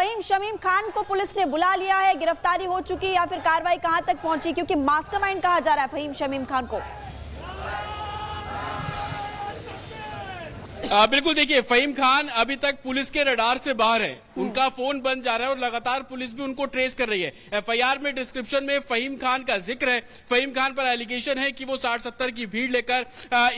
फहीम शमीम खान को पुलिस ने बुला लिया है, गिरफ्तारी हो चुकी है या फिर कार्रवाई कहां तक पहुंची, क्योंकि मास्टरमाइंड कहा जा रहा है फहीम शमीम खान को। बिल्कुल, देखिए फहीम खान अभी तक पुलिस के रडार से बाहर है, उनका फोन बंद जा रहा है और लगातार पुलिस भी उनको ट्रेस कर रही है। एफआईआर में डिस्क्रिप्शन में फहीम खान का जिक्र है। फहीम खान पर एलिगेशन है कि वो 60-70 की भीड़ लेकर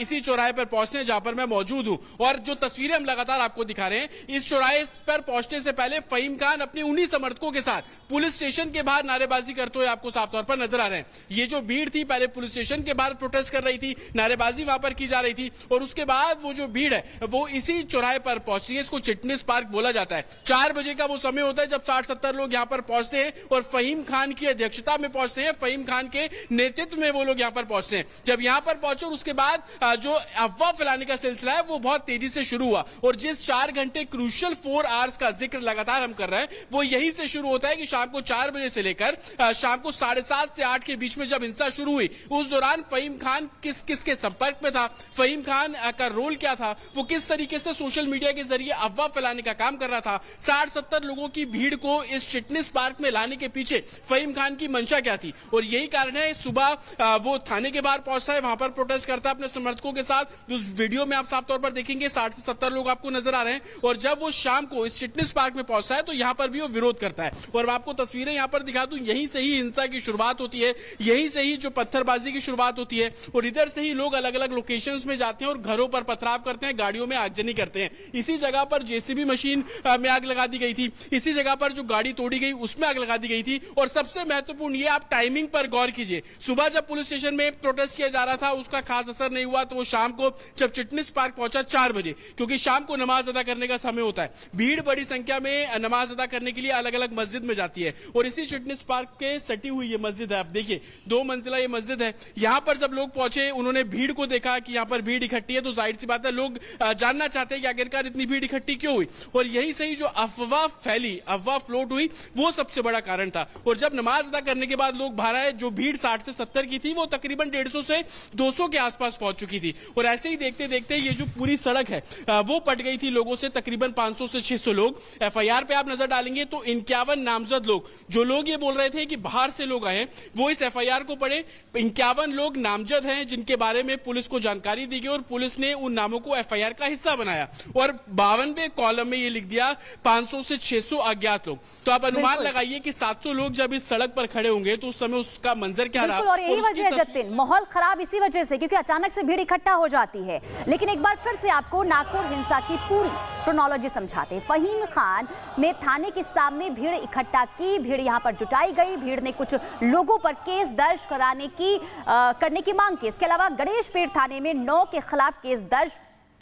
इसी चौराहे पर पहुंचने जहां पर मैं मौजूद हूं, और जो तस्वीरें हम लगातार आपको दिखा रहे हैं, इस चौराहे पर पहुंचने से पहले फहीम खान अपने उन्हीं समर्थकों के साथ पुलिस स्टेशन के बाहर नारेबाजी करते हुए आपको साफ तौर पर नजर आ रहे हैं। ये जो भीड़ थी पहले पुलिस स्टेशन के बाहर प्रोटेस्ट कर रही थी, नारेबाजी वहां पर की जा रही थी, और उसके बाद वो जो भीड़ है वो इसी चौराहे पर पहुंची है। इसको चिटनिस पार्क बोला जाता है। 4 बजे का वो समय होता है जब 60-70 लोग यहां पर पहुंचते हैं और फहीम खान की अध्यक्षता में पहुंचते हैं, फहीम खान के नेतृत्व में वो लोग यहां पर पहुंचते हैं। जब यहां पर पहुंचे और उसके बाद जो अफवाह फैलाने का सिलसिला है वो बहुत तेजी से शुरू हुआ, और जिस 4 घंटे क्रूशियल 4 आवर्स का जिक्र लगातार हम कर रहे हैं वो यहीं से शुरू होता है कि शाम को 4 बजे से लेकर शाम को 7:30 से 8 के बीच में जब हिंसा शुरू हुई, उस दौरान फहीम खान किस के संपर्क में था, फहीम खान का रोल क्या था, वो किस तरीके से सोशल मीडिया के जरिए अफवाह फैलाने का काम कर रहा था, 60-70 लोगों की भीड़ को इस चिटनिस पार्क में लाने के पीछे फहीम खान की मंशा क्या थी। और यही कारण है सुबह वो थाने के बाहर पहुंचता है, वहां पर प्रोटेस्ट करता है अपने समर्थकों के साथ। उस वीडियो में आप साफ तौर पर देखेंगे 60 से 70 लोग आपको नजर आ रहे हैं, और जब वो शाम को इस चिटनिस पार्क में पहुंचता है तो यहां पर भी वो विरोध करता है। और मैं आपको तस्वीरें यहां पर दिखा दूं, यहीं से ही हिंसा की शुरुआत होती है, यहीं से ही जो पत्थरबाजी की शुरुआत होती है, और इधर से ही लोग अलग अलग लोकेशंस में जाते हैं और घरों पर पथराव करते हैं, गाड़ियों में आगजनी करते हैं। इसी जगह पर जेसीबी मशीन में आग लगा दी गई थी, इसी जगह पर जो गाड़ी तोड़ी गई उसमें आग लगा दी गई थी। और सबसे महत्वपूर्ण ये, आप टाइमिंग पर गौर कीजिए, सुबह जब पुलिस स्टेशन में प्रोटेस्ट किया जा रहा था उसका खास असर नहीं हुआ, तो वो शाम को जब चिटनिस पार्क पहुंचा 4 बजे, क्योंकि शाम को नमाज अदा करने का समय होता है, भीड़ बड़ी संख्या में नमाज अदा करने के लिए अलग अलग मस्जिद में जाती है, और इसी चिटनिस पार्क के सटी हुई ये मस्जिद है। आप देखिए 2 मंजिला ये मस्जिद है। यहां पर जब लोग पहुंचे उन्होंने भीड़ को देखा कि यहां पर भीड़ इकट्ठी है, तो जाहिर सी बात है लोग जानना चाहते हैं कि आखिरकार इतनी भीड़ इकट्ठी क्यों हुई, और यहीं से ही जो अफवाह फैली, अफवाह फ्लोट हुई, वो सबसे बड़ा कारण था। और जब नमाज अदा करने के बाद लोग बाहर आए, जो भीड़ 60 से 70 की थी वो तकरीबन 150 से 200 के आसपास पहुंच चुकी थी, और ऐसे ही देखते देखते ये जो पूरी सड़क है वो पट गई थी लोगों से, तकरीबन 500 से 600 लोग। एफआईआर पे आप नजर डालेंगे तो 51 नामजद लोग, जो लोग ये बोल रहे थे कि बाहर से लोग आए, वो इस एफआईआर को पढ़े। 51 लोग नामजद हैं जिनके बारे में पुलिस को जानकारी दी गई, और पुलिस ने उन नामों को एफआईआर का हिस्सा बनाया, और 52वें कॉलम में ये लिख दिया 500 से 600 अज्ञात लोग। तो आप अनुमान लगाइए कि 700 लोग जब इस सड़क पर खड़े होंगे तो उस समय उसका मंजर क्या रहा। और यही वजह है जतिन, माहौल खराब इसी वजह से, क्योंकि अचानक से भीड़ इकट्ठा हो जाती है। लेकिन एक बार फिर से आपको नागपुर हिंसा की पूरी क्रोनोलॉजी समझाते हैं। फहीम खान ने थाने के सामने भीड़ इकट्ठा की, भीड़ यहां पर जुटाई गई, भीड़ ने कुछ लोगों पर केस दर्ज करने की मांग की। इसके अलावा गणेशपेट थाने में 9 के खिलाफ केस दर्ज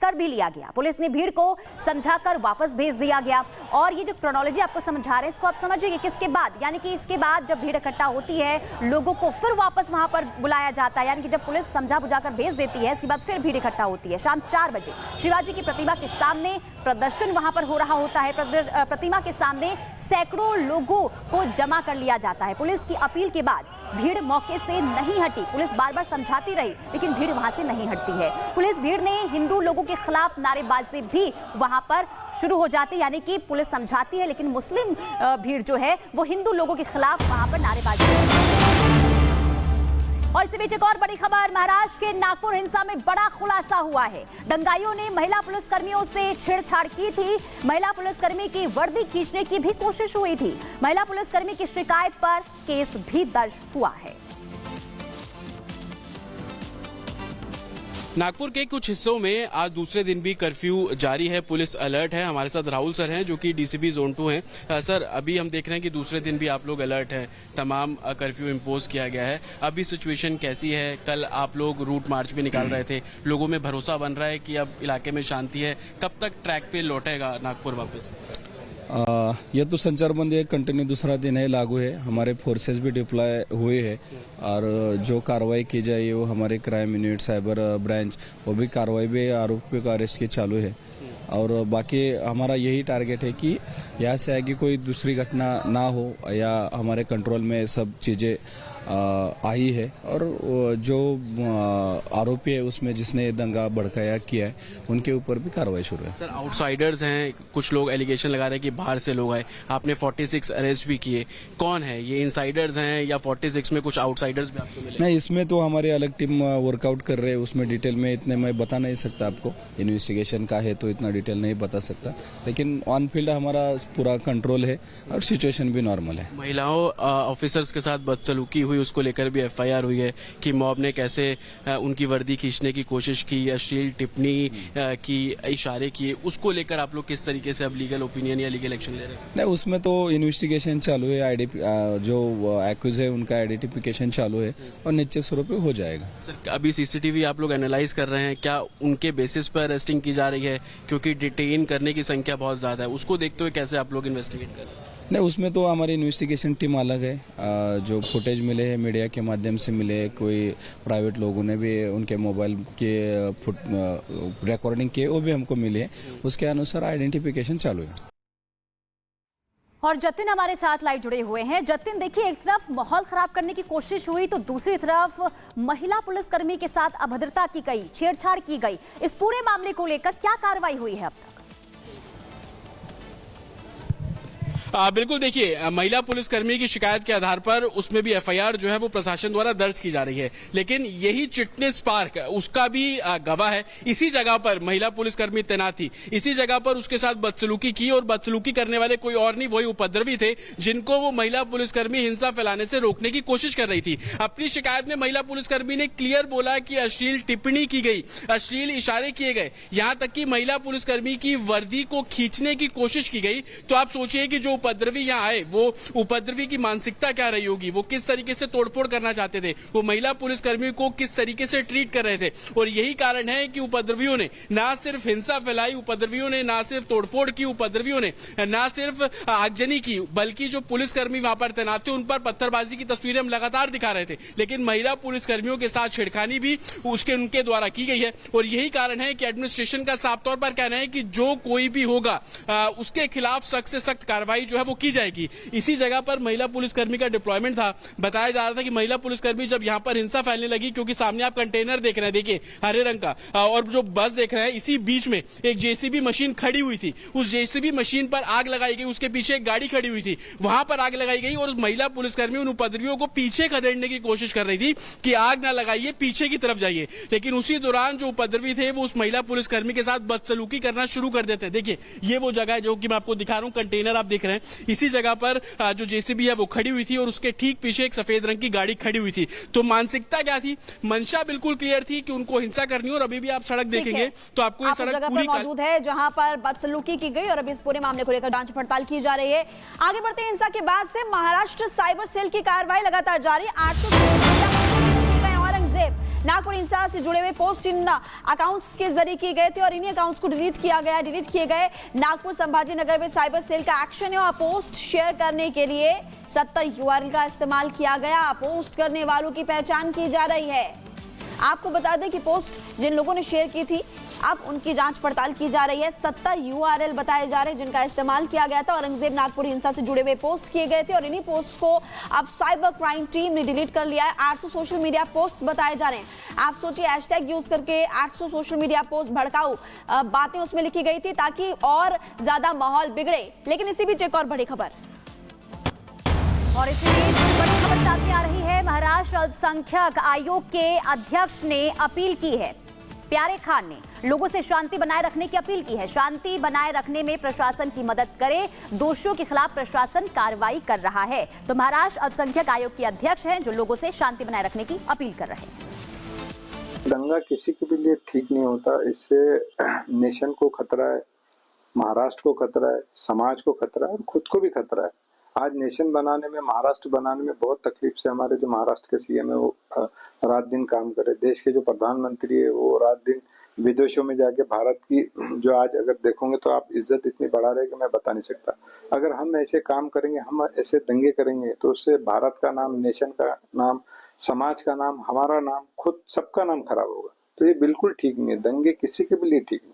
कर भी लिया गया। पुलिस ने भीड़ को समझाकर वापस भेज दिया गया। और ये जो क्रोनोलॉजी आपको समझा रहे हैं इसको आप समझिए, किसके बाद, यानी कि इसके बाद जब भीड़ इकट्ठा होती है लोगों को फिर वापस वहां पर बुलाया जाता है, यानी कि जब पुलिस समझा बुझाकर भेज देती है इसके बाद फिर भीड़ इकट्ठा होती है। शाम 4 बजे शिवाजी की प्रतिमा के सामने प्रदर्शन वहां पर हो रहा होता है। प्रतिमा के सामने सैकड़ों लोगों को जमा कर लिया जाता है। पुलिस की अपील के बाद भीड़ मौके से नहीं हटी। पुलिस बार बार समझाती रही लेकिन भीड़ वहां से नहीं हटती है। पुलिस भीड़ ने हिंदू लोगों के खिलाफ नारेबाजी भी वहां पर शुरू हो जाती है, यानी कि पुलिस समझाती है लेकिन मुस्लिम भीड़ जो है वो हिंदू लोगों के खिलाफ वहां पर नारेबाजी। और इसी बीच एक और बड़ी खबर, महाराष्ट्र के नागपुर हिंसा में बड़ा खुलासा हुआ है। दंगाइयों ने महिला पुलिसकर्मियों से छेड़छाड़ की थी, महिला पुलिसकर्मी की वर्दी खींचने की भी कोशिश हुई थी। महिला पुलिसकर्मी की शिकायत पर केस भी दर्ज हुआ है। नागपुर के कुछ हिस्सों में आज दूसरे दिन भी कर्फ्यू जारी है, पुलिस अलर्ट है। हमारे साथ राहुल सर हैं जो कि डीसीपी जोन 2 हैं। सर, अभी हम देख रहे हैं कि दूसरे दिन भी आप लोग अलर्ट हैं, तमाम कर्फ्यू इम्पोज किया गया है। अभी सिचुएशन कैसी है? कल आप लोग रूट मार्च भी निकाल रहे थे, लोगों में भरोसा बन रहा है कि अब इलाके में शांति है, कब तक ट्रैक पे लौटेगा नागपुर वापस? यह तो संचारबंदी कंटिन्यू दूसरा दिन है, लागू है। हमारे फोर्सेस भी डिप्लॉय हुए हैं और जो कार्रवाई की जाए वो हमारे क्राइम यूनिट, साइबर ब्रांच, वो भी कार्रवाई भी आरोपियों का अरेस्ट की चालू है। और बाकी हमारा यही टारगेट है कि यहाँ से आगे कोई दूसरी घटना ना हो या हमारे कंट्रोल में सब चीज़ें आई है और जो आरोपी है उसमें जिसने दंगा भड़काया किया है उनके ऊपर भी कार्रवाई शुरू है। सर आउटसाइडर्स हैं, कुछ लोग एलिगेशन लगा रहे हैं कि बाहर से लोग आए, आपने 46 अरेस्ट भी किए, कौन है ये, इनसाइडर्स हैं या 46 में कुछ आउटसाइडर्स भी आपको मिले? नहीं, इसमें तो हमारी अलग टीम वर्कआउट कर रहे हैं, उसमें डिटेल में इतने मैं बता नहीं सकता आपको, इन्वेस्टिगेशन का है तो इतना डिटेल नहीं बता सकता, लेकिन ऑन फील्ड हमारा पूरा कंट्रोल है और सिचुएशन भी नॉर्मल है। महिलाओं ऑफिसर्स के साथ बदसलूकी हुई, उसको लेकर भी एफआईआर हुई है कि मॉब ने कैसे उनकी वर्दी खींचने की कोशिश की, अश्लील टिप्पणी की, इशारे किए, उसको लेकर आप लोग किस तरीके से अब लीगल ओपिनियन या लीगल एक्शन ले रहे हैं? नहीं, उसमें तो इन्वेस्टिगेशन चालू है, जो एक्यूज है उनका आइडेंटिफिकेशन चालू है और निश्चित स्वरूप पे हो जाएगा। सर अभी सीसीटीवी आप लोग एनालाइज कर रहे हैं, क्या उनके बेसिस पर अरेस्टिंग की जा रही है? क्योंकि डिटेन करने की संख्या बहुत ज्यादा है, उसको देखते हुए कैसे आप लोग इन्वेस्टिगेट कर रहे हैं? नहीं, उसमें तो हमारी इन्वेस्टिगेशन टीम अलग है, जो फुटेज मिले हैं मीडिया के माध्यम से मिले, कोई प्राइवेट लोगों ने भी उनके मोबाइल के रिकॉर्डिंग किए वो भी हमको मिले, उसके अनुसार आइडेंटिफिकेशन चालू है। और जतिन हमारे साथ लाइव जुड़े हुए हैं। जतिन देखिए, एक तरफ माहौल खराब करने की कोशिश हुई तो दूसरी तरफ महिला पुलिसकर्मी के साथ अभद्रता की गई, छेड़छाड़ की गई, इस पूरे मामले को लेकर क्या कार्रवाई हुई है अब तक? बिल्कुल, देखिए महिला पुलिसकर्मी की शिकायत के आधार पर उसमें भी एफआईआर जो है वो प्रशासन द्वारा दर्ज की जा रही है, लेकिन यही चिटनेस पार्क उसका भी गवाह है। इसी जगह पर महिला पुलिसकर्मी तैनात थी, इसी जगह पर उसके साथ बदसलूकी की और बदसलूकी करने वाले कोई और नहीं, वही उपद्रवी थे जिनको वो महिला पुलिसकर्मी हिंसा फैलाने से रोकने की कोशिश कर रही थी। अपनी शिकायत में महिला पुलिसकर्मी ने क्लियर बोला कि अश्लील टिप्पणी की गई, अश्लील इशारे किए गए, यहां तक कि महिला पुलिसकर्मी की वर्दी को खींचने की कोशिश की गई। तो आप सोचिए कि जो उपद्रवी यहाँ आए वो उपद्रवी की मानसिकता क्या रही होगी, वो किस तरीके से तोड़फोड़ करना चाहते थे, वो महिला पुलिसकर्मी को किस तरीके से ट्रीट कर रहे थे। और यही कारण है कि उपद्रवियों ने ना सिर्फ हिंसा फैलाई, उपद्रवियों ने ना सिर्फ तोड़फोड़ की, उपद्रवियों ने ना सिर्फ आगजनी की, बल्कि जो पुलिसकर्मी वहां पर तैनात थे उन पर पत्थरबाजी की तस्वीरें हम लगातार दिखा रहे थे, लेकिन महिला पुलिसकर्मियों के साथ छेड़खानी भी उनके द्वारा की गई है। और यही कारण है कि एडमिनिस्ट्रेशन का साफ तौर पर कहना है कि जो कोई भी होगा उसके खिलाफ सख्त से सख्त कार्रवाई जो है वो की जाएगी। इसी जगह पर महिला पुलिसकर्मी का डिप्लॉयमेंट था। बताया जा रहा था कि महिला पुलिसकर्मी जब यहां पर हिंसा फैलने लगी, क्योंकि सामने आप कंटेनर देख रहे हैं, देखिए हरे रंग का, और जो बस देख रहे हैं, इसी बीच में एक जेसीबी मशीन खड़ी हुई थी, उस जेसीबी मशीन पर आग लगाई गई, उसके पीछे एक गाड़ी खड़ी हुई थी, वहां पर आग लगाई गई और उस महिला पुलिसकर्मी उन उपद्रवियों को पीछे खदेड़ने की कोशिश कर रही थी कि आग ना लगाइए, पीछे की तरफ जाइए। लेकिन उसी दौरान जो उपद्रवी थे वो उस महिला पुलिसकर्मी के साथ बदसलूकी करना शुरू कर देते हैं। देखिए ये वो जगह है जो कि मैं आपको दिखा रहा हूं, कंटेनर आप देख रहे हैं, इसी जगह पर जो जेसीबी है वो खड़ी हुई थी और उसके ठीक पीछे एक सफेद रंग की गाड़ी खड़ी हुई थी। तो मानसिकता क्या थी, मंशा बिल्कुल क्लियर थी कि उनको हिंसा करनी, और अभी भी आप सड़क देखेंगे तो आपको ये सड़क पूरी मौजूद है जहां पर बदसलूकी की गई और अभी इस पूरे मामले को लेकर जांच पड़ताल की जा रही है। आगे बढ़ते हैं, हिंसा के बाद से महाराष्ट्र साइबर सेल की कार्रवाई लगातार जारी। 800 औरंगजेब नागपुर हिंसा से जुड़े हुए पोस्ट इन अकाउंट्स के जरिए किए गए थे और इन्हीं अकाउंट्स को डिलीट किए गए। नागपुर संभाजी नगर में साइबर सेल का एक्शन है और पोस्ट शेयर करने के लिए 70 URL का इस्तेमाल किया गया। पोस्ट करने वालों की पहचान की जा रही है। आपको बता दें कि पोस्ट जिन लोगों ने शेयर की थी अब उनकी जांच पड़ताल की जा रही है। 70 URL बताए जा रहे हैं जिनका इस्तेमाल किया गया था। औरंगजेब नागपुर हिंसा से जुड़े हुए पोस्ट किए गए थे और इन्हीं पोस्ट को अब साइबर क्राइम टीम ने डिलीट कर लिया है। 800 सोशल मीडिया पोस्ट बताए जा रहे हैं। आप सोचिए, हैशटैग यूज करके 800 सोशल मीडिया पोस्ट, भड़काऊ बातें उसमें लिखी गई थी ताकि और ज्यादा माहौल बिगड़े। लेकिन इसी बीच एक और बड़ी खबर, और इसी बीच बड़ी खबर सामने आ रही है। महाराष्ट्र अल्पसंख्यक आयोग के अध्यक्ष ने अपील की है, प्यारे खान ने लोगों से शांति बनाए रखने की अपील की है। शांति बनाए रखने में प्रशासन की मदद करे, दोषियों के खिलाफ प्रशासन कार्रवाई कर रहा है। तो महाराष्ट्र अल्पसंख्यक आयोग के अध्यक्ष हैं जो लोगों से शांति बनाए रखने की अपील कर रहे हैं। दंगा किसी के भी लिए ठीक नहीं होता, इससे नेशन को खतरा है, महाराष्ट्र को खतरा है, समाज को खतरा है और खुद को भी खतरा है। आज नेशन बनाने में, महाराष्ट्र बनाने में बहुत तकलीफ से हमारे जो महाराष्ट्र के सीएम है वो रात दिन काम करे। देश के जो प्रधानमंत्री है वो रात दिन विदेशों में जाके भारत की जो आज अगर देखोगे तो आप इज्जत इतनी बढ़ा रहे कि मैं बता नहीं सकता। अगर हम ऐसे काम करेंगे, हम ऐसे दंगे करेंगे तो उससे भारत का नाम, नेशन का नाम, समाज का नाम, हमारा नाम, खुद सबका नाम खराब होगा। तो ये बिल्कुल ठीक नहीं है, दंगे किसी के भी लिए ठीक नहीं।